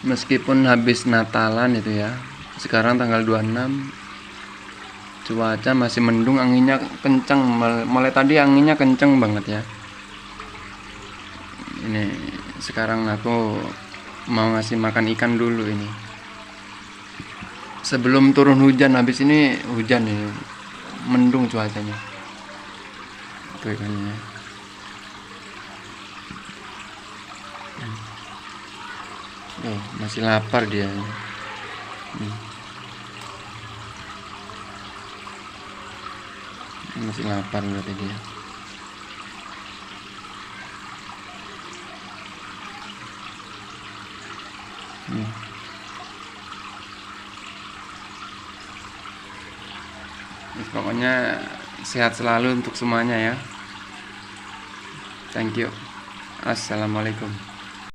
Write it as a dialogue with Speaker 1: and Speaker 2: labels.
Speaker 1: Meskipun habis Natalan itu ya, sekarang tanggal 26, cuaca masih mendung, anginnya kenceng. Mulai tadi anginnya kenceng banget ya. Ini sekarang aku mau ngasih makan ikan dulu ini. Sebelum turun hujan, habis ini hujan ini. Mendung cuacanya. Tuh ikannya. Oh, masih lapar dia. Masih lapar berarti dia. Pokoknya sehat selalu untuk semuanya ya. Thank you. Assalamualaikum.